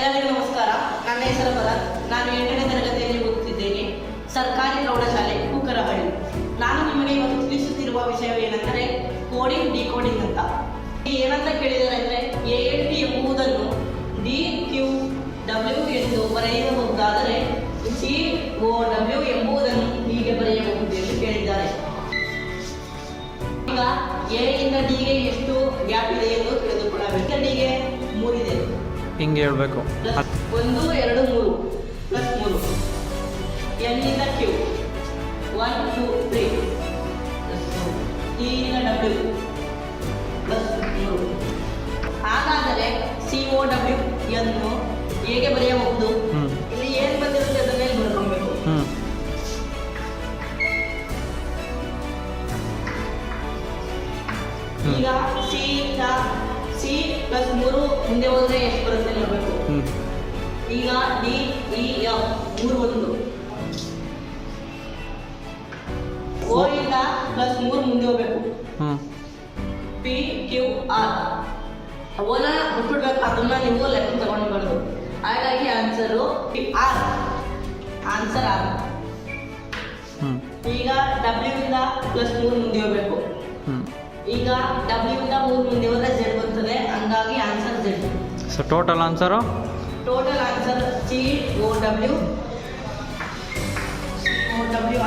ಎಲ್ಲರಿಗೂ ನಮಸ್ಕಾರ. ನನ್ನ ಹೆಸರು ಭರತ್. ನಾನು 8ನೇ ತರಗತಿಯಲ್ಲಿ ಓದುತ್ತಿದ್ದೇನೆ, ಸರ್ಕಾರಿ ಪ್ರೌಢಶಾಲೆ ಕೂಕರಹಳ್ಳಿ. ನಾನು ನಿಮಗೆ ಇವತ್ತು ತಿಳಿಸುತ್ತಿರುವ ವಿಷಯವೇನೆಂದರೆ ಕೋಡಿಂಗ್ ಡಿಕೋಡಿಂಗ್ ಅಂತ. ಏನಂತ ಕೇಳಿದರೆ ಅಂದರೆ ALT ಎಂಬುದನ್ನು DQW ಎಂದು ಬರೆಯಬಹುದಾದರೆ COW ಎಂಬುದನ್ನು ಹೀಗೆ ಬರೆಯಬಹುದು ಎಂದು ಕೇಳಿದ್ದಾರೆ. ಈಗ A ಇಂದ D ಗೆ ಎಷ್ಟು ಗ್ಯಾಪ್ ಇದೆ ಎಂದು ತಿಳಿದುಕೊಳ್ಳಬೇಕು. D ಗೆ 3 ಇದೆ, ಹಿಂಗೆ ಹೇಳ್ಬೇಕು. 1 2 3 ಪ್ಲಸ್ 3. N ಇಂದ Q 1 2 3 E ಇಂದ W ಪ್ಲಸ್ 3. ಹಾಗಾದರೆ COW ಅನ್ನು ಹೇಗೆ ಬರೆಯಬಹುದು? ಇಲ್ಲಿ ಏನು ಬಂದಿರುತ್ತೆ ಅದನ್ನೇ ಬರ್ಕೊಬೇಕು. ಈಗ C ಪ್ಲಸ್ 3 ಮುಂದೆ ಹೋದ್ರೆ ಎಷ್ಟು ಬರುತ್ತೆ ನೋಡಬೇಕು. ಈಗ D E F 3 1. O ಇಂದ ಪ್ಲಸ್ 3 ಮುಂದೆ ಹೋಗ್ಬೇಕು. P Q R ಅವನ್ನ ಬಿಟ್ಬಿಡ್ಬೇಕು, ಅದನ್ನ ನೀವು ಲೆಕ್ಕ ತಗೊಂಡ್ಬಾರ್ದು. ಹಾಗಾಗಿ ಆನ್ಸರು R. Answer R. ಈಗ W ಇಂದ ಪ್ಲಸ್ 3 ಮುಂದೆ ಹೋಗ್ಬೇಕು. ಈಗ W ಇಂದ 3 ಮುಂದೆ ಹೋದ್ರೆ Z ಬರ್ತದೆ, ಹಂಗಾಗಿ answer Z. So total answer COW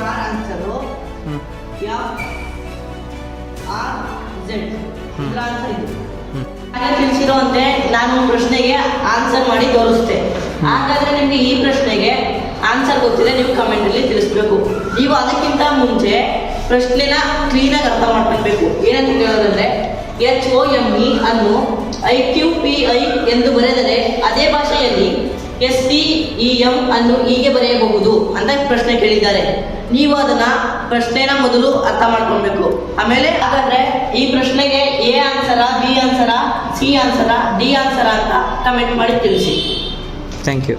R answer FRZ ಇದರ ಆನ್ಸರ್ ಇದು. ಹಾಗೆ ತಿಳಿಸಿರುವಂತೆ ನಾನು ಪ್ರಶ್ನೆಗೆ ಆನ್ಸರ್ ಮಾಡಿ ತೋರಿಸ್ತೆ. ಹಾಗಾದ್ರೆ ನಿಮಗೆ ಈ ಪ್ರಶ್ನೆಗೆ ಆನ್ಸರ್ ಗೊತ್ತಿದೆ, ನೀವು ಕಮೆಂಟ್ ಅಲ್ಲಿ ತಿಳಿಸ್ಬೇಕು. ನೀವು ಅದಕ್ಕಿಂತ ಮುಂಚೆ ಪ್ರಶ್ನೆನ ಕ್ಲೀನಾಗಿ ಅರ್ಥ ಮಾಡ್ಕೊಳ್ಬೇಕು. ಏನಂತ ಕೇಳೋದಂದ್ರೆ HOME ಅನ್ನು IQPI ಎಂದು ಬರೆದರೆ ಅದೇ ಭಾಷೆಯಲ್ಲಿ STEM ಅನ್ನು ಹೀಗೆ ಬರೆಯಬಹುದು ಅಂತ ಪ್ರಶ್ನೆ ಕೇಳಿದ್ದಾರೆ. ನೀವು ಅದನ್ನ ಪ್ರಶ್ನೆನ ಮೊದಲು ಅರ್ಥ ಮಾಡ್ಕೊಳ್ಬೇಕು. ಆಮೇಲೆ ಹಾಗಾದ್ರೆ ಈ ಪ್ರಶ್ನೆಗೆ A ಆನ್ಸರ, B ಆನ್ಸರ, C ಆನ್ಸರ, D ಆನ್ಸರ ಅಂತ ಕಮೆಂಟ್ ಮಾಡಿ ತಿಳಿಸಿ. Thank you.